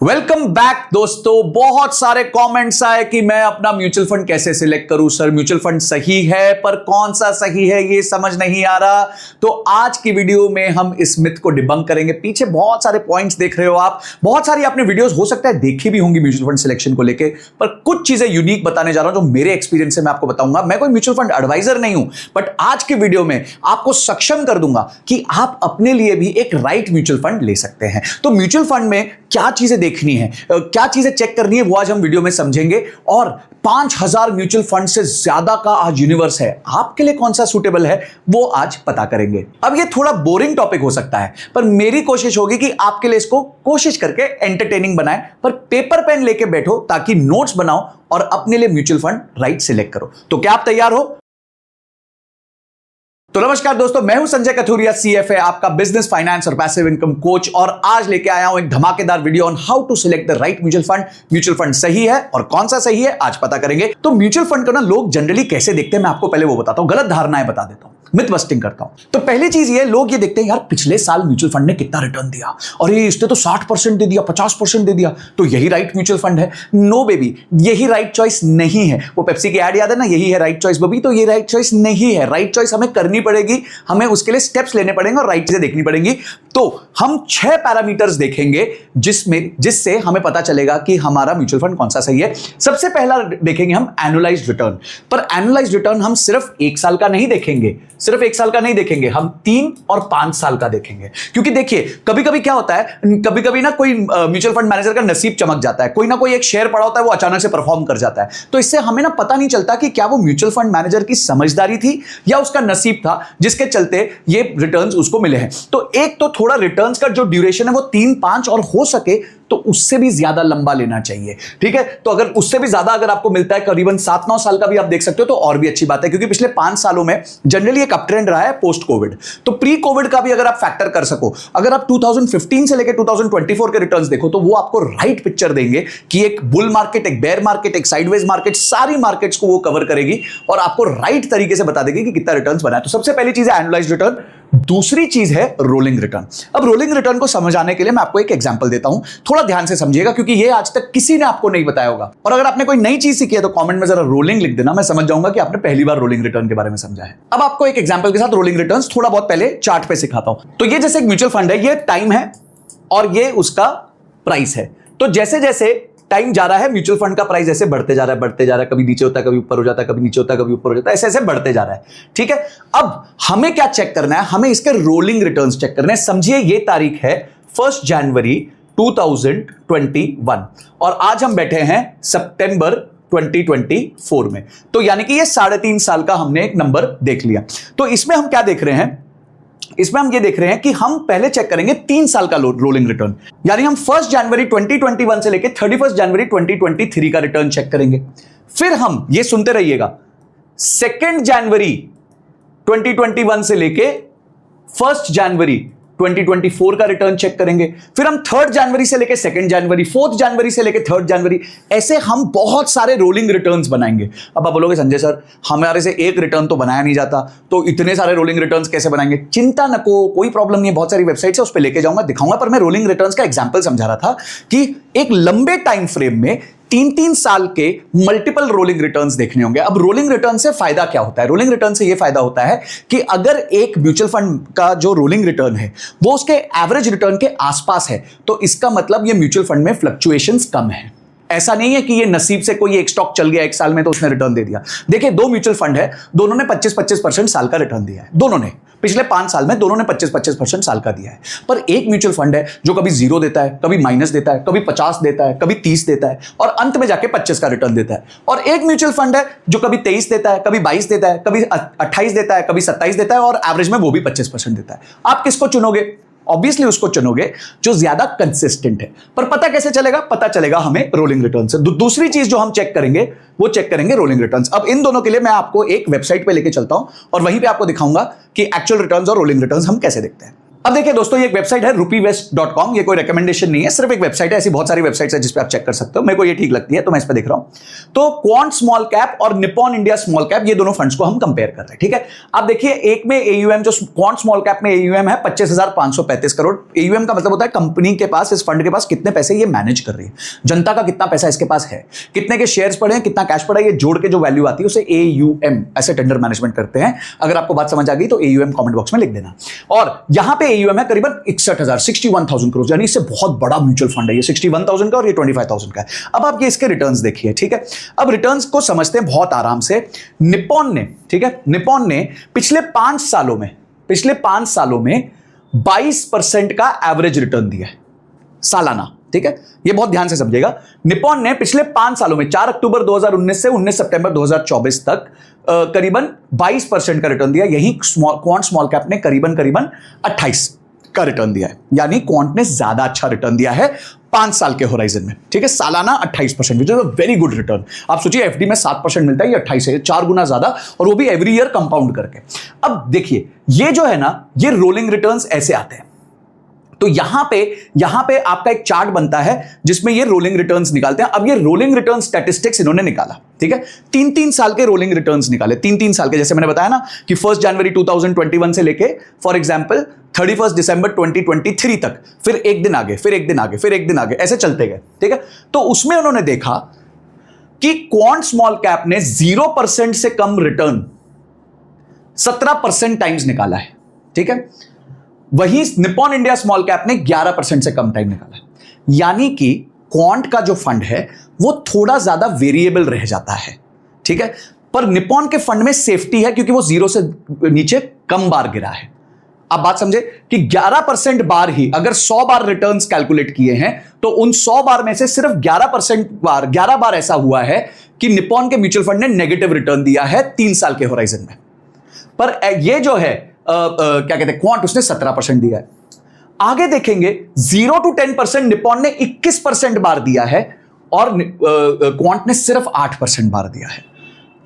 Welcome back दोस्तों। बहुत सारे कमेंट्स आए कि मैं अपना म्यूचुअल फंड कैसे सिलेक्ट करूं। सर म्यूचुअल फंड सही है पर कौन सा सही है ये समझ नहीं आ रहा। तो आज की वीडियो में हम इस मिथ को डिबंक करेंगे। पीछे बहुत सारे पॉइंट्स देख रहे हो आप, बहुत सारी आपने वीडियोस हो सकता है देखी भी होंगी म्यूचुअल फंड सिलेक्शन को लेके, पर कुछ चीजें यूनिक बताने जा रहा हूं जो मेरे एक्सपीरियंस से मैं आपको बताऊंगा। मैं कोई म्यूचुअल फंड एडवाइजर नहीं हूं, बट आज की वीडियो में आपको सक्षम कर दूंगा कि आप अपने लिए भी एक राइट म्यूचुअल फंड ले सकते हैं। तो म्यूचुअल फंड में क्या चीजें देखनी है, क्या चीजें चेक करनी है, वो आज हम वीडियो में समझेंगे। और 5000 म्यूचुअल फंड से ज्यादा का आज यूनिवर्स है, आपके लिए कौन सा सूटेबल है वो आज पता करेंगे। अब ये थोड़ा बोरिंग टॉपिक हो सकता है, पर मेरी कोशिश होगी कि आपके लिए इसको कोशिश करके एंटरटेनिंग बनाए। पर पेपर पेन लेके बैठो ताकि नोट्स बनाओ और अपने लिए म्यूचुअल फंड राइट सिलेक्ट करो। तो क्या आप तैयार हो? तो नमस्कार दोस्तों, मैं हूं संजय कथुरिया, सीएफए, आपका बिजनेस, फाइनेंस और पैसिव इनकम कोच। और आज लेके आया हूं एक धमाकेदार video on how to select the right mutual fund. Mutual fund सही है और कौन सा सही है आज पता करेंगे। तो म्यूचुअल फंड को ना लोग जनरली कैसे देखते हैं, मैं आपको पहले वो बताता हूं, गलत धारणाएं बता देता हूं, मिथ बस्टिंग करता हूं। तो पहली चीज ये, लोग ये देखते हैं यार पिछले साल म्यूचुअल फंड ने कितना रिटर्न दिया और ये इसने तो 60% दे दिया, 50% दे दिया, तो यही राइट म्यूचुअल फंड है। नो बेबी, यही राइट चॉइस नहीं है। वो पेप्सी की एड याद है ना, यही है राइट चॉइस बेबी, तो ये राइट चॉइस नहीं है। राइट चॉइस हमें करनी पड़ेगी, हमें उसके लिए स्टेप्स लेने पड़ेंगे और राइट चीजें देखनी पड़ेंगी। तो हम 6 पैरामीटर्स देखेंगे जिससे हमें पता चलेगा कि हमारा म्यूचुअल फंड कौन सा सही है। सबसे पहला देखेंगे हम एनुअलाइज्ड रिटर्न। पर एनुअलाइज्ड रिटर्न हम सिर्फ 1 साल का नहीं देखेंगे, सिर्फ 1 साल का नहीं देखेंगे, हम 3 और 5 साल का देखेंगे। क्योंकि देखिए कभी कभी क्या होता है, कभी कभी ना कोई म्यूचुअल फंड मैनेजर का नसीब चमक जाता है, कोई ना कोई एक शेयर पड़ा होता है वो अचानक से परफॉर्म कर जाता है। तो इससे हमें ना पता नहीं चलता कि क्या वो म्यूचुअल फंड मैनेजर की समझदारी थी या उसका नसीब था जिसके चलते ये रिटर्न्स उसको मिले हैं। तो एक तो थोड़ा रिटर्न्स का जो ड्यूरेशन है वो 3-5 और हो सके तो उससे भी ज्यादा लंबा लेना चाहिए। ठीक है, तो अगर उससे भी ज्यादा अगर आपको मिलता है, करीबन 7-9 साल का भी आप देख सकते हो तो और भी अच्छी बात है। क्योंकि पिछले 5 सालों में जनरली एक अपट्रेंड रहा है पोस्ट कोविड। तो प्री कोविड का भी अगर आप फैक्टर कर सको, अगर आप 2015 से लेकर 2024 के रिटर्न्स देखो तो वो आपको राइट पिक्चर देंगे कि एक बुल मार्केट, एक बेयर मार्केट, एक साइडवेज मार्केट, सारी मार्केट्स को वो कवर करेगी और आपको राइट तरीके से बता देगी कि कितना रिटर्न्स बना है। तो सबसे पहली चीज है एनुअलाइज्ड रिटर्न। दूसरी चीज है रोलिंग रिटर्न। अब रोलिंग रिटर्न को समझाने के लिए मैं आपको एक एग्जांपल देता हूं, थोड़ा ध्यान से समझिएगा क्योंकि ये आज तक किसी ने आपको नहीं बताया होगा। और अगर आपने कोई नई चीज सीखी है तो कमेंट में जरा रोलिंग लिख देना, मैं समझ जाऊंगा कि आपने पहली बार रोलिंग रिटर्न के बारे में समझा है। अब आपको एक एग्जांपल के साथ रोलिंग रिटर्न्स थोड़ा बहुत पहले चार्ट पे सिखाता हूं। तो ये जैसे एक म्यूचुअल फंड है, ये टाइम है और ये उसका प्राइस है। तो जैसे जैसे टाइम जा रहा है म्यूचुअल फंड का प्राइस ऐसे बढ़ते जा रहा है, बढ़ते जा रहा है, कभी नीचे होता है, कभी ऊपर हो जाता है, कभी नीचे होता है, कभी ऊपर हो जाता है, ऐसे ऐसे बढ़ते जा रहा है। ठीक है, अब हमें क्या चेक करना है, हमें इसके रोलिंग रिटर्न्स चेक करने हैं। समझिए ये तारीख है 1 जनवरी 2021 और आज हम बैठे हैं सितंबर 2024 में। तो यानी कि ये 3.5 साल का हमने एक नंबर देख लिया। तो इसमें हम क्या देख रहे हैं, इसमें हम ये देख रहे हैं कि हम पहले चेक करेंगे 3 साल का रोलिंग रिटर्न। यानी हम 1 जनवरी 2021 से लेकर 31 जनवरी 2023 का रिटर्न चेक करेंगे। फिर हम ये सुनते रहिएगा, 2 जनवरी 2021 से लेके 1 जनवरी 2024 का रिटर्न चेक करेंगे। फिर हम 3 जनवरी से लेके 2 जनवरी, 4 जनवरी से लेके 3 जनवरी, ऐसे हम बहुत सारे रोलिंग रिटर्न्स बनाएंगे। अब आप बोलोगे संजय सर हमारे से एक रिटर्न तो बनाया नहीं जाता, तो इतने सारे रोलिंग रिटर्न्स कैसे बनाएंगे? चिंता नको, कोई प्रॉब्लम नहीं है, बहुत सारी वेबसाइट्स है, उस पर लेके जाऊंगा, दिखाऊंगा। पर मैं रोलिंग रिटर्न्स का एग्जाम्पल समझा रहा था कि एक लंबे टाइम फ्रेम में 3-3 साल के मल्टीपल रोलिंग रिटर्न्स देखने होंगे। अब रोलिंग रिटर्न से फायदा क्या होता है? रोलिंग रिटर्न से यह फायदा होता है कि अगर एक म्यूचुअल फंड का जो रोलिंग रिटर्न है वो उसके एवरेज रिटर्न के आसपास है, तो इसका मतलब ये म्यूचुअल फंड में फ्लक्चुएशंस कम है। ऐसा नहीं है कि ये नसीब से कोई एक स्टॉक चल गया 1 साल में तो उसने रिटर्न दे दिया। देखिए 2 म्यूचुअल फंड है, दोनों ने 25-25% साल का रिटर्न दिया है। दोनों ने पिछले 5 साल में दोनों ने 25-25% साल का दिया है। पर एक म्यूचुअल फंड है जो कभी 0 देता है, कभी माइनस देता है, कभी 50 देता है, कभी 30 देता है और अंत में जाके 25 का रिटर्न देता है। और एक म्यूचुअल फंड है जो कभी 23 देता है, कभी 22 देता है, कभी 28 देता है, कभी 27 देता है और एवरेज में वो भी 25% देता है। आप किसको चुनोगे? ऑब्वियसली उसको चुनोगे जो ज्यादा कंसिस्टेंट है। पर पता कैसे चलेगा? पता चलेगा हमें रोलिंग रिटर्न से। दूसरी चीज जो हम चेक करेंगे वो चेक करेंगे रोलिंग रिटर्न्स। अब इन दोनों के लिए मैं आपको एक वेबसाइट पे लेके चलता हूं और वहीं पे आपको दिखाऊंगा कि एक्चुअल रिटर्न्स और रोलिंग रिटर्न्स हम कैसे देखते हैं। अब देखिए दोस्तों, ये एक वेबसाइट है rupivest.com। ये कोई रिकमेंडेशन नहीं है, सिर्फ एक वेबसाइट है। ऐसी बहुत सारी वेबसाइट्स है जिस पे आप चेक कर सकते हो। मेरे को ये ठीक लगती है तो मैं इस पे देख रहा हूं। तो क्वांट स्मॉल कैप और निप्पॉन इंडिया स्मॉल कैप, ये दोनों फंड्स को हम कंपेयर कर रहे हैं, ठीक है। अब देखिए, एक में एयूएम, जो क्वांट स्मॉल कैप में एयूएम है 25,535 करोड़। एयूएम का मतलब होता है कंपनी के पास, इस फंड के पास कितने पैसे ये मैनेज कर रही है, जनता का कितना पैसा इसके पास है, कितने के शेयर्स पड़े हैं, कितना कैश पड़ा है, ये जोड़ के जो वैल्यू आती है उसे एयूएम, एसेट अंडर मैनेजमेंट करते हैं। अगर आपको बात समझ आ गई तो एयूएम कमेंट बॉक्स में लिख देना। और यहां पे एयूएम है करीबन 61,000 करोड़, यानी इससे बहुत बड़ा म्यूचुअल फंड है ये, 61,000 का और ये 25,000 का है। अब आप ये इसके रिटर्न्स देखिए, ठीक है। अब रिटर्न्स को समझते हैं बहुत आराम से। निप्पॉन ने, ठीक है, निप्पॉन ने पिछले 5 सालों में 22% का एवरेज रिटर्न दिया है सालाना, ठीक है। ये बहुत ध्यान से समझिएगा। निप्पॉन ने पिछले 5 सालों में 4 अक्टूबर 2019 से 19 सितंबर 2024 तक करीबन 22% का रिटर्न दिया। यही क्वांट स्मॉल कैप ने करीबन 28 का रिटर्न दिया है, यानी क्वांट ने ज्यादा अच्छा रिटर्न दिया है 5 साल के होराइजन में, ठीक है। सालाना 28%, which is a very good return. आप सोचिए एफडी में 7% मिलता है, ये 28 है, 4 गुना ज्यादा, और वो भी एवरी ईयर कंपाउंड करके। अब देखिए, ये जो है ना, ये रोलिंग रिटर्न्स ऐसे आते हैं। तो यहां पे आपका एक चार्ट बनता है जिसमें ये रोलिंग रिटर्न्स निकालते हैं। अब ये रोलिंग रिटर्न स्टैटिस्टिक्स इन्होंने निकाला, ठीक है। 3-3 साल के रोलिंग रिटर्न्स निकाले, 3-3 साल के। जैसे मैंने बताया ना कि 1 जनवरी 2021 से लेके फॉर एग्जांपल 31 दिसंबर 2023 तक, फिर एक दिन आगे, फिर एक दिन आगे, फिर एक दिन आगे, ऐसे चलते गए, ठीक है। तो उसमें उन्होंने देखा कि क्वांट स्मॉल कैप ने 0% से कम रिटर्न 17% टाइम्स निकाला है, ठीक है। वहीं निप्पॉन इंडिया स्मॉल कैप ने 11% से कम टाइम निकाला है। यानी कि क्वांट का जो फंड है वो थोड़ा ज्यादा वेरिएबल रह जाता है, ठीक है। पर निप्पॉन के फंड में सेफ्टी है क्योंकि वो 0 से नीचे कम बार गिरा है। आप बात समझे कि 11% बार ही, अगर 100 बार रिटर्न्स कैलकुलेट किए हैं तो उन 100 बार में से सिर्फ 11 बार ऐसा हुआ है कि निप्पॉन के म्यूचुअल फंड ने नेगेटिव रिटर्न दिया है 3 साल के होराइजन में। पर ये जो है क्या कहते हैं, क्वांट, उसने 17% दिया है। आगे देखेंगे 0 to 10% निप्पॉन ने 21% बार दिया है और क्वांट ने सिर्फ 8% बार दिया है।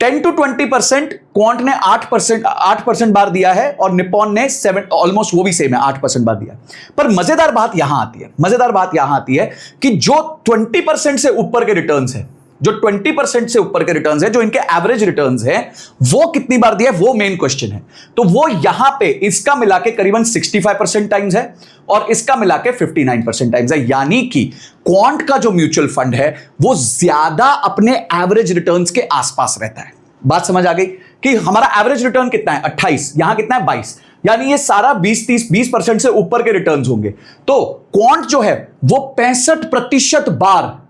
10 to 20% क्वांट ने 8% बार दिया है और निप्पॉन ने 7, ऑलमोस्ट वो भी सेम है, 8% बार दिया। पर मजेदार बात यहां आती है कि जो 20% से ऊपर के रिटर्न्स है, जो 20% से ऊपर के रिटर्न्स है, जो इनके एवरेज रिटर्न्स है, वो कितनी बार दिया है, वो मेन क्वेश्चन है। तो वो यहां पे इसका मिला के करीबन 65% टाइम्स है और इसका मिला के 59% टाइम्स है। यानी कि क्वांट का जो म्यूचुअल फंड है वो ज्यादा अपने एवरेज रिटर्न्स के आसपास रहता है। बात समझ आ गई कि हमारा एवरेज रिटर्न कितना है, 28, यहां कितना है, 22, यानी ये सारा 20% से ऊपर के रिटर्न्स होंगे। तो क्वांट जो है वो 65% बार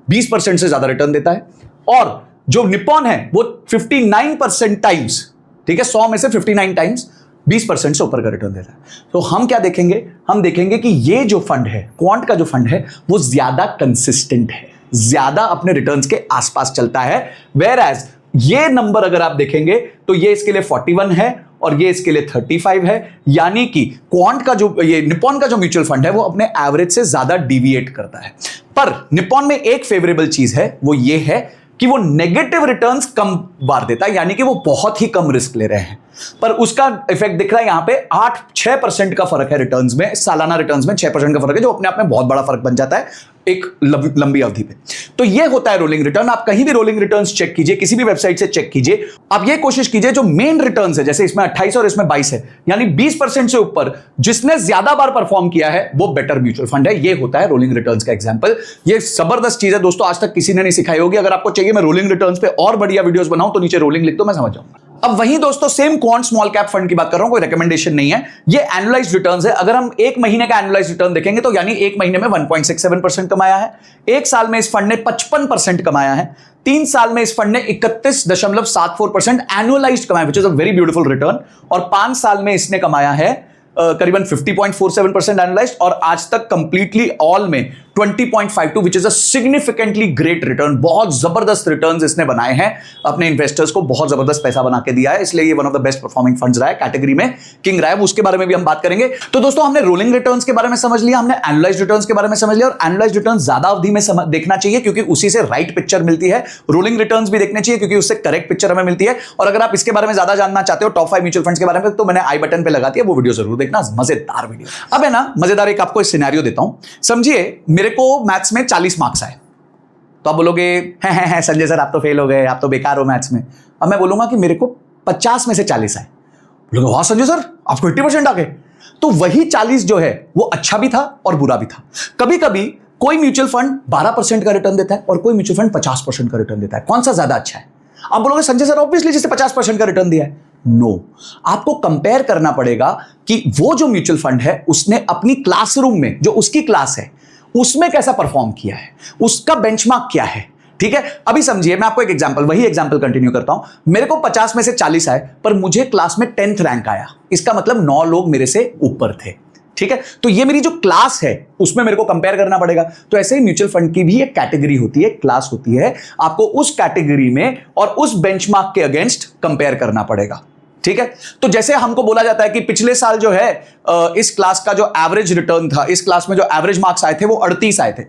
20% से ज्यादा रिटर्न देता है और जो निप्पॉन है वो 59% टाइम्स, ठीक है, 100 में से 59 टाइम्स 20% से ऊपर का रिटर्न देता है। तो हम क्या देखेंगे, हम देखेंगे कि ये जो फंड है, क्वांट का जो फंड है, वो ज्यादा कंसिस्टेंट है, ज्यादा अपने रिटर्न्स के आसपास चलता है। वेयर एज ये नंबर अगर आप देखेंगे तो ये इसके लिए 41 है और ये इसके लिए 35 है। यानी कि क्वांट का जो, ये निप्पॉन का जो म्यूचुअल फंड है वो अपने एवरेज से ज्यादा डिविएट करता है। पर निप्पॉन में एक फेवरेबल चीज है, वो ये है कि वो नेगेटिव रिटर्न्स कम बार देता है, यानी कि वो बहुत ही कम रिस्क ले रहे हैं। पर उसका इफेक्ट दिख रहा है यहां पे 6% का फर्क है रिटर्न्स में, सालाना रिटर्न्स में 6% का फर्क है, जो अपने आप में बहुत बड़ा फर्क बन जाता है एक लंबी अवधि पे। तो ये होता है रोलिंग रिटर्न। आप कहीं भी रोलिंग रिटर्न्स चेक कीजिए, किसी भी वेबसाइट से चेक कीजिए, आप ये कोशिश कीजिए जो मेन रिटर्न्स है, जैसे इसमें 28 और इसमें 22 है, यानी 20% से ऊपर जिसने ज्यादा बार परफॉर्म किया है वो बेटर म्यूचुअल फंड है। ये होता है रोलिंग रिटर्न्स का एग्जांपल। ये जबरदस्त चीज है दोस्तों, आज तक किसी ने नहीं सिखाई होगी। अगर आपको चाहिए मैं रोलिंग रिटर्न्स पे और बढ़िया वीडियोस बनाऊं तो नीचे रोलिंग लिख दो, मैं समझ जाऊंगा। अब वहीं दोस्तों same quant small cap fund की बात कर रहा हूं, कोई रिकमेंडेशन नहीं है, ये एनुअलाइज्ड रिटर्न्स है। अगर हम एक महीने का एनुअलाइज्ड रिटर्न देखेंगे तो यानी एक महीने में 1.67% कमाया है, एक साल में इस फंड ने 55% कमाया है, 3 साल में इस फंड ने 31.74% एनुअलाइज्ड कमाया, which is a very beautiful return, और 5 साल में इसने कमाया है करीबन 50.47% एनालाइज्ड, और आज तक कंप्लीटली ऑल में 20.52, which is a significantly great return. बहुत जबरदस्त रिटर्न्स इसने बनाए हैं, अपने इन्वेस्टर्स को बहुत जबरदस्त पैसा बना के दिया है, इसलिए ये one of the best performing funds रहा है, कैटेगरी में किंग रहा है। उसके बारे में भी हम बात करेंगे। तो दोस्तों हमने रोलिंग रिटर्न्स के बारे में समझ लिया, हमने एनालाइज्ड रिटर्न्स के बारे में समझ लिया, और एनालाइज्ड रिटर्न ज्यादा अवधि में देखना चाहिए क्योंकि उसी से राइट पिक्चर मिलती है। रोलिंग रिटर्न्स भी देखने चाहिए क्योंकि उससे करेक्ट पिक्चर हमें मिलती है। और अगर आप इसके बारे में ज्यादा जानना चाहते हो, टॉप 5 म्यूचुअल फंड्स के बारे में, तो मैंने आई बटन पे लगा दिया, वो वीडियो जरूर देखना, मजेदार वीडियो। अब है ना, मजेदार एक आपको सिनेरियो देता हूं। समझिए मेरे को मैथ्स में 40 मार्क्स आए, तो आप बोलोगे है संजय सर आप तो फेल हो गए, आप तो बेकार हो मैथ्स में। अब मैं बोलूंगा कि मेरे को 50 में से 40 आए, बोलोगे वाह संजय सर आपको 80% आ गए। तो वही 40 जो है वो अच्छा भी था और बुरा भी था। कभी कभी कोई म्यूचुअल फंड 12% का रिटर्न देता है और कोई म्यूचुअल फंड 50% का रिटर्न देता है। कौन सा ज्यादा अच्छा है? आप बोलोगे संजय सर ऑब्वियसली जिससे 50% का रिटर्न दिया है। नो, आपको कंपेयर करना पड़ेगा कि वो जो म्यूचुअल फंड है उसने अपनी क्लासरूम में, जो उसकी क्लास है उसमें कैसा परफॉर्म किया है, उसका बेंचमार्क क्या है। ठीक है, अभी समझिए मैं आपको एक एग्जांपल, वही एग्जांपल कंटिन्यू करता हूं। मेरे को 50 में से 40 आए पर मुझे क्लास में 10th रैंक आया, इसका मतलब 9 लोग मेरे से ऊपर थे। ठीक है, तो ये मेरी जो क्लास है उसमें मेरे को कंपेयर करना पड़ेगा। तो ऐसे ही म्यूचुअल फंड की भी एक कैटेगरी होती है, क्लास होती है, आपको उस कैटेगरी में और उस बेंचमार्क के अगेंस्ट कंपेयर करना पड़ेगा। ठीक है, तो जैसे हमको बोला जाता है कि पिछले साल जो है इस क्लास का जो एवरेज रिटर्न था, इस क्लास में जो एवरेज मार्क्स आए थे वो 38 आए थे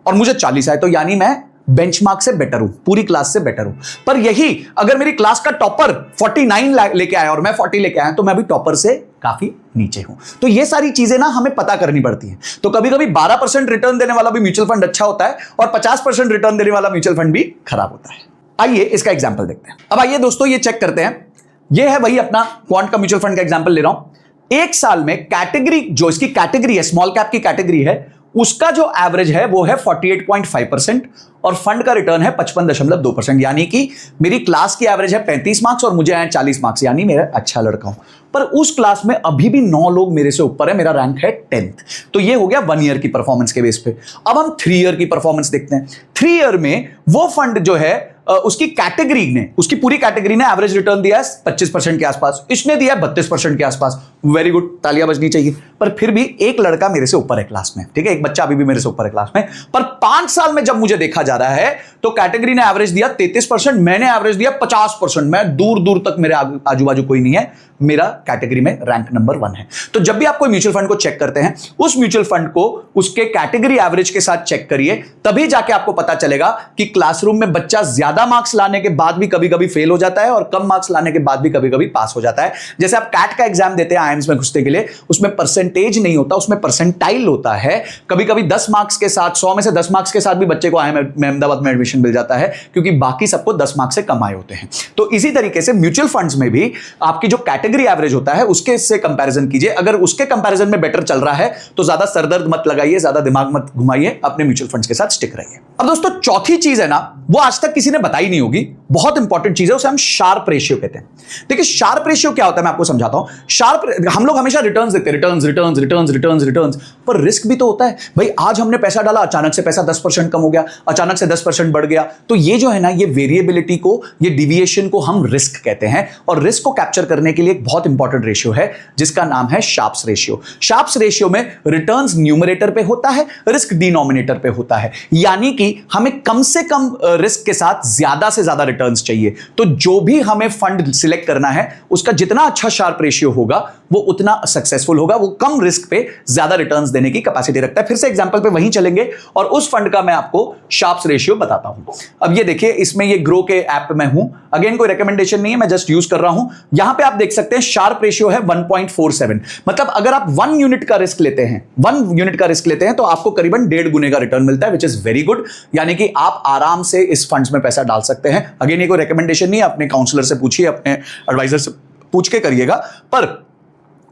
और मुझे 40 आए, तो यानी मैं बेंचमार्क से बेटर हूं, पूरी क्लास से बेटर हूं। पर यही अगर मेरी क्लास का टॉपर 49 लेके आया और मैं 40 लेके आया तो मैं भी टॉपर से काफी नीचे हूं। तो ये सारी चीजें ना हमें पता करनी पड़ती हैं। तो कभी कभी 12% रिटर्न देने वाला भी म्यूचुअल फंड अच्छा होता है और 50% रिटर्न देने वाला म्यूचुअल फंड भी खराब होता है। आइए इसका एग्जाम्पल देखते हैं। अब आइए दोस्तों ये चेक करते हैं, ये है वही अपना क्वांट का म्यूचुअल फंड का एग्जांपल ले रहा हूं। एक साल में कैटेगरी, जो इसकी कैटेगरी है स्मॉल कैप की कैटेगरी है, उसका जो एवरेज है वो है 48.5% और फंड का रिटर्न है 55.2%। यानी कि मेरी क्लास की एवरेज है 35 मार्क्स और मुझे आए 40 मार्क्स, यानी मेरा अच्छा लड़का हूं। पर उस क्लास में अभी भी 9 लोग मेरे से ऊपर है, मेरा रैंक है 10th। तो ये हो गया 1 ईयर की परफॉर्मेंस के बेस पे। अब हम 3 ईयर की परफॉर्मेंस देखते हैं। 3 ईयर में वो फंड जो है उसकी कैटेगरी ने, उसकी पूरी कैटेगरी ने एवरेज रिटर्न दिया है 25% के आसपास, इसने दिया है 32% के आसपास। वेरी गुड, तालियां बजनी चाहिए। पर फिर भी एक लड़का मेरे से ऊपर है क्लास में, ठीक है, एक बच्चा अभी भी मेरे से ऊपर है क्लास में। पर 5 साल में जब मुझे देखा जा रहा है तो कैटेगरी ने एवरेज दिया 33%, मैंने एवरेज दिया 50%। मैं दूर दूर तक मेरे आजू बाजू कोई नहीं है, मेरा कैटेगरी में रैंक नंबर 1 है। तो जब भी आप कोई म्यूचुअल फंड को चेक करते हैं, उस म्यूचुअल फंड को उसके कैटेगरी एवरेज के साथ चेक करिए, तभी जाके आपको पता चलेगा कि क्लासरूम में बच्चा ज्यादा मार्क्स लाने के बाद भी कभी कभी फेल हो जाता है और कम मार्क्स लाने के बाद भी कभी कभी पास हो जाता है। जैसे आप कैट का एग्जाम देते हैं आईएम्स में घुसने के लिए, उसमें परसेंटेज नहीं होता, उसमें परसेंटाइल होता है। कभी कभी 10 मार्क्स के साथ, 100 में से 10 मार्क्स के साथ भी बच्चे को आईएम में अहमदाबाद में एडमिशन मिल जाता है, क्योंकि बाकी सबको 10 मार्क्स से कम आए होते हैं। तो इसी तरीके से म्यूचुअल फंड्स में भी आपकी जो कैटेगरी एवरेज होता है उसके से कंपैरिजन कीजिए। अगर उसके कंपैरिजन में बेटर चल रहा है तो ज्यादा सरदर्द मत लगाइए, ज्यादा दिमाग मत घुमाइए, अपने म्यूचुअल फंड्स के साथ स्टिक रहिए। अब दोस्तों चौथी चीज है ना, वो आज तक किसी ने बताई नहीं होगी, बहुत इंपॉर्टेंट चीज है, उसे हम शार्प रेशियो कहते हैं। देखिए शार्प रेशियो क्या होता है मैं आपको समझाता हूं। शार्प, हम लोग हमेशा रिटर्न्स देखते हैं, returns returns returns returns returns, पर रिस्क भी तो होता है भाई। आज हमने पैसा डाला, अचानक से पैसा 10% कम हो गया, अचानक से 10% बढ़ गया। तो ये जो है ना, ये वेरिएबिलिटी को, ये डिविएशन को हम रिस्क कहते हैं। और रिस्क को कैप्चर करने के लिए एक बहुत इंपॉर्टेंट रेशियो है जिसका नाम है शार्प्स रेशियो। शार्प्स रेशियो में रिटर्न्स न्यूमरेटर पे होता है, रिस्क डिनोमिनेटर पे होता है। यानी कि हमें कम से कम रिस्क के साथ ज्यादा से ज्यादा रिटर्न्स चाहिए। तो जो भी हमें फंड सिलेक्ट करना है उसका जितना अच्छा शार्प रेशियो होगा वो उतना सक्सेसफुल होगा, वो कम रिस्क पे ज्यादा रिटर्न्स देने की कैपेसिटी रखता है। फिर से एग्जांपल पे वहीं चलेंगे और उस फंड का मैं आपको शार्प्स रेशियो बताता हूं। अब ये देखिए, इसमें ये ग्रो के ऐप में हूं, अगेन कोई रिकमेंडेशन नहीं है, मैं जस्ट यूज कर रहा हूं। यहां पे आप देख सकते हैं शार्प रेशियो है 1.47। मतलब अगर आप 1 यूनिट का रिस्क लेते हैं, 1 यूनिट का रिस्क लेते हैं तो आपको करीबन 1.5 गुने का रिटर्न मिलता है, विच इज वेरी गुड। यानी कि आप आराम से इस फंड्स में पैसा डाल सकते हैं। अगेन ये कोई रिकमेंडेशन नहीं है, अपने काउंसलर से पूछिए, अपने एडवाइजर से पूछ के करिएगा। पर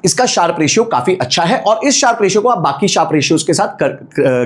इसका शार्प रेशियो काफी अच्छा है और इस शार्प रेशियो को आप बाकी शार्प रेशियोज के साथ क्या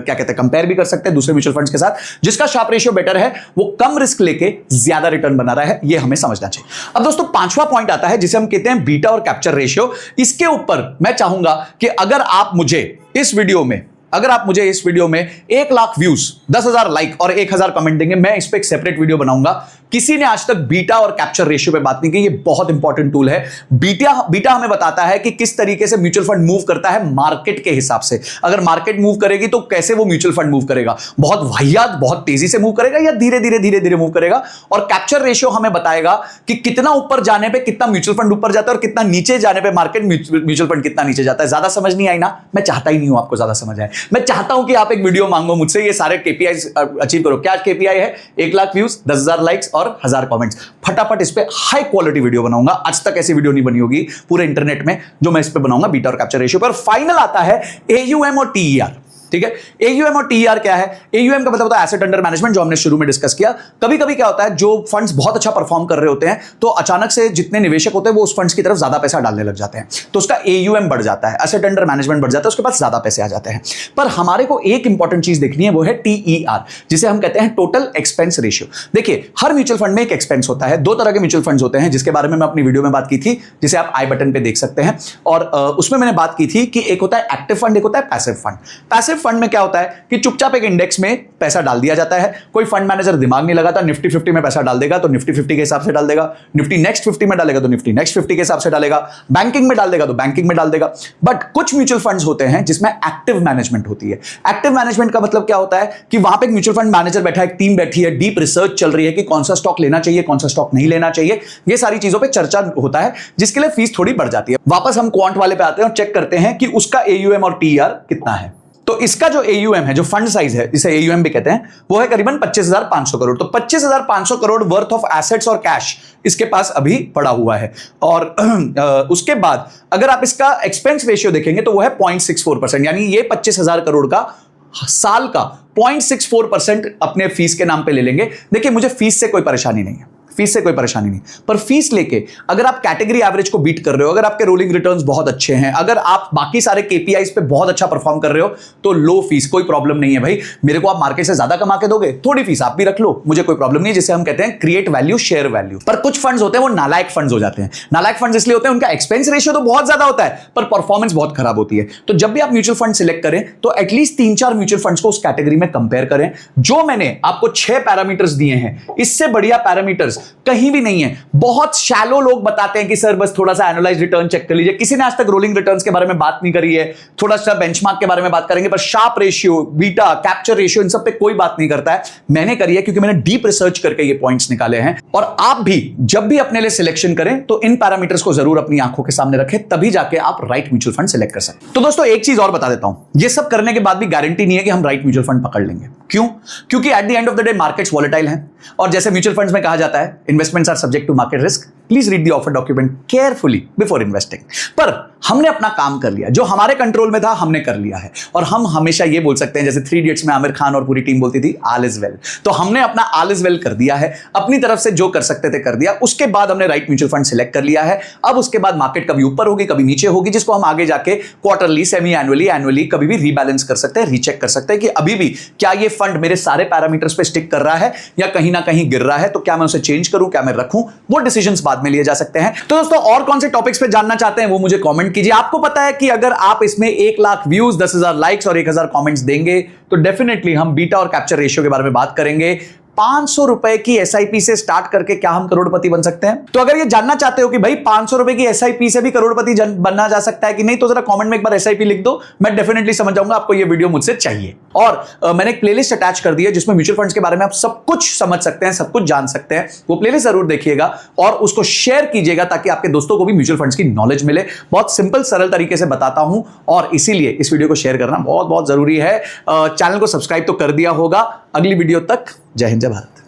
कहते हैं, कंपेयर भी कर सकते हैं दूसरे म्यूचुअल फंड्स के साथ। जिसका शार्प रेशियो बेटर है वो कम रिस्क लेके ज्यादा रिटर्न बना रहा है, ये हमें समझना चाहिए। अब दोस्तों 5वां पॉइंट आता है जिसे हम कहते हैं बीटा और कैप्चर रेशियो। इसके ऊपर मैं चाहूंगा कि अगर आप मुझे इस वीडियो में 1 लाख व्यूज, 10,000 लाइक और 1,000 कमेंट देंगे, मैं इस पे एक सेपरेट वीडियो बनाऊंगा। किसी ने आज तक बीटा और कैप्चर रेशियो पे बात नहीं की, ये बहुत इंपॉर्टेंट टूल है। बीटा हमें बताता है कि किस तरीके से म्यूचुअल फंड मूव करता है मार्केट के हिसाब से। अगर मार्केट मूव करेगी तो कैसे वो म्यूचुअल फंड मूव करेगा, बहुत वाहियात, बहुत तेजी से मूव करेगा या धीरे धीरे मूव करेगा। और कैप्चर रेशियो हमें बताएगा कि कितना ऊपर जाने पे कितना म्यूचुअल फंड ऊपर जाता है और कितना नीचे जाने पे मार्केट म्यूचुअल फंड कितना नीचे जाता है। ज्यादा समझ नहीं आई ना, मैं चाहता ही नहीं हूं आपको ज्यादा समझ आए। मैं चाहता हूं कि आप एक वीडियो मांगो मुझसे, ये सारे केपीआई अचीव करो। क्या केपीआई है? 1 लाख व्यूज, 10,000 लाइक्स और 1000 कमेंट्स। फटाफट इस पे हाई क्वालिटी वीडियो बनाऊंगा। आज तक ऐसी वीडियो नहीं बनी होगी पूरे इंटरनेट में जो मैं इस पे बनाऊंगा बीटा और कैप्चर रेशियो पर। फाइनल आता है एयूएम और टीईआर। ठीक है, एयूएम और टीईआर क्या है? एयूएम का मतलब होता है एसेट अंडर मैनेजमेंट, जो हमने शुरू में डिस्कस किया। कभी कभी क्या होता है, जो फंड्स बहुत अच्छा परफॉर्म कर रहे होते हैं तो अचानक से जितने निवेशक होते हैं वो उस फंड्स की तरफ ज्यादा पैसा डालने लग जाते हैं, तो उसका एयूएम बढ़ जाता है, एसेट अंडर मैनेजमेंट बढ़ जाता है, उसके पास ज्यादा पैसे आ जाते हैं। पर हमारे को एक इंपॉर्टेंट चीज देखनी है, वो है टीईआर, जिसे हम कहते हैं टोटल एक्सपेंस रेशियो। देखिए, हर म्यूचुअल फंड में एक एक्सपेंस होता है। 2 तरह के म्यूचुअल फंड्स होते हैं, जिसके बारे में मैं अपनी वीडियो में बात की थी, जिसे आप आई बटन पे देख सकते हैं। और उसमें मैंने बात की थी कि एक होता है एक्टिव फंड, एक होता है पैसिव फंड। पैसिव फंड में क्या होता है कि चुपचाप एक इंडेक्स में पैसा डाल दिया जाता है, कोई फंड मैनेजर दिमाग नहीं लगाता, निफ्टी 50 में पैसा डाल देगा तो निफ्टी 50 के हिसाब से डाल देगा, निफ्टी नेक्स्ट 50 में डालेगा तो निफ्टी नेक्स्ट 50 के हिसाब से डालेगा, बैंकिंग में डाल देगा तो बैंकिंग में डाल देगा। बट कुछ म्यूचुअल फंड्स होते हैं जिसमें एक्टिव मैनेजमेंट होती है। एक्टिव मैनेजमेंट का मतलब क्या होता है कि वहां पे एक म्यूचुअल फंड मैनेजर बैठा है, एक टीम बैठी है, डीप रिसर्च चल रही है कि कौन सा स्टॉक लेना चाहिए, कौन सा स्टॉक नहीं लेना चाहिए, ये सारी चीजों पर चर्चा होता है, जिसके लिए फीस थोड़ी बढ़ जाती है। वापस हम क्वांट वाले पे आते हैं और चेक करते हैं कि उसका एयूएम और टीईआर कितना है। तो इसका जो एयूएम है, जो फंड साइज है, जिसे एयूएम भी कहते हैं, वो है करीबन 25,500 करोड़। तो 25,500 करोड़ वर्थ ऑफ एसेट्स और कैश इसके पास अभी पड़ा हुआ है। और उसके बाद अगर आप इसका एक्सपेंस रेशियो देखेंगे तो वो है 0.64%, यानी ये 25,000 करोड़ का साल का 0.64% अपने फीस के नाम पे ले लेंगे। देखिए, मुझे फीस से कोई परेशानी नहीं है, फीस से कोई परेशानी नहीं, पर फीस लेके अगर आप कैटेगरी एवरेज को बीट कर रहे हो, अगर आपके रोलिंग रिटर्न्स बहुत अच्छे हैं, अगर आप बाकी सारे केपीआईज पे बहुत अच्छा परफॉर्म कर रहे हो, तो लो फीस, कोई प्रॉब्लम नहीं है भाई। मेरे को आप मार्केट से ज्यादा कमा के दोगे, थोड़ी फीस आप भी रख लो, मुझे कोई प्रॉब्लम नहीं है, जिसे हम कहते हैं क्रिएट वैल्यू, शेयर वैल्यू। पर कुछ फंड्स होते हैं वो नालायक फंड्स हो जाते हैं। नालायक फंड्स इसलिए होते हैं उनका एक्सपेंस रेशियो तो बहुत ज्यादा होता है पर परफॉर्मेंस बहुत खराब होती है। तो जब भी आप म्यूचुअल फंड सिलेक्ट करें तो एटलीस्ट 3-4 म्यूचुअल फंड्स को उस कैटेगरी में कंपेयर करें। जो मैंने आपको 6 पैरामीटर्स दिए हैं, इससे बढ़िया पैरामीटर्स कहीं भी नहीं है। बहुत शैलो लोग बताते हैं कि सर बस थोड़ा सा एनालाइज रिटर्न चेक कर लीजिए। किसी ने आज तक रोलिंग रिटर्न्स के बारे में बात नहीं करी है, थोड़ा सा बेंचमार्क के बारे में बात करेंगे, पर Sharpe ratio, beta, capture ratio, इन सब पे कोई बात नहीं करता है। मैंने करी है क्योंकि मैंने डीप रिसर्च करके ये पॉइंट्स निकाले हैं। और आप भी जब भी अपने लिए सिलेक्शन करें तो इन पैरामीटर्स को जरूर अपनी आंखों के सामने रखें, तभी जाके आप राइट म्यूचुअल फंड सिलेक्ट कर सकते हैं। तो दोस्तों, एक चीज और बता देता हूं, ये सब करने के बाद भी गारंटी नहीं है कि हम राइट म्यूचुअल फंड पकड़ लेंगे। क्यों? क्योंकि at the end of the day markets volatile हैं, और जैसे म्यूचुअल फंड्स में कहा जाता है, investments are subject to market risk, please read the offer document carefully before investing. पर हमने अपना काम कर लिया, जो हमारे कंट्रोल में था हमने कर लिया है। और हम हमेशा ये बोल सकते हैं, जैसे 3 इडियट्स में आमिर खान और पूरी टीम बोलती थी, ऑल इज वेल। तो हमने अपना ऑल इज वेल कर दिया है, अपनी तरफ से जो कर सकते थे कर दिया। उसके बाद हमने राइट म्यूचुअल फंड सिलेक्ट कर लिया है। अब उसके बाद मार्केट कभी ऊपर होगी, कभी नीचे होगी, जिसको हम आगे जाके क्वार्टरली, सेमी एनुअली, एनुअली कभी भी रीबैलेंस कर सकते हैं, रीचेक कर सकते हैं कि अभी भी क्या ये फंड मेरे सारे पैरामीटर्स पे स्टिक कर रहा है या कहीं ना कहीं गिर रहा है, तो क्या मैं उसे चेंज करूं, क्या मैं रखूं। वो डिसीजंस बाद में लिए जा सकते हैं। तो दोस्तों, और कौन से टॉपिक्स पे जानना चाहते हैं वो मुझे कमेंट कीजिए। आपको पता है कि अगर आप इसमें 1 लाख व्यूज, 10,000 लाइक्स और 1,000 कमेंट्स देंगे तो डेफिनेटली हम बीटा और कैप्चर रेशियो के बारे में बात करेंगे। 500 रुपए की एसआईपी से स्टार्ट करके क्या हम करोड़पति बन सकते हैं? तो अगर ये जानना चाहते हो कि भाई 500 रुपए की एसआईपी से भी करोड़पति बनना जा सकता है कि नहीं, तो जरा कमेंट में एक बार एसआईपी लिख दो, मैं डेफिनेटली समझ जाऊंगा आपको ये वीडियो मुझसे चाहिए। और मैंने एक प्लेलिस्ट अटैच कर दी है जिसमें म्यूचुअल फंड्स के बारे में आप सब कुछ समझ सकते हैं, सब कुछ जान सकते हैं। वो प्लेलिस्ट जरूर देखिएगा और उसको शेयर कीजिएगा ताकि आपके दोस्तों को भी म्यूचुअल फंड्स की नॉलेज मिले। बहुत सिंपल सरल तरीके से बताता हूं और इसीलिए इस वीडियो को शेयर करना बहुत बहुत जरूरी है। चैनल को सब्सक्राइब तो कर दिया होगा। अगली वीडियो तक जय हिंद, जय भारत।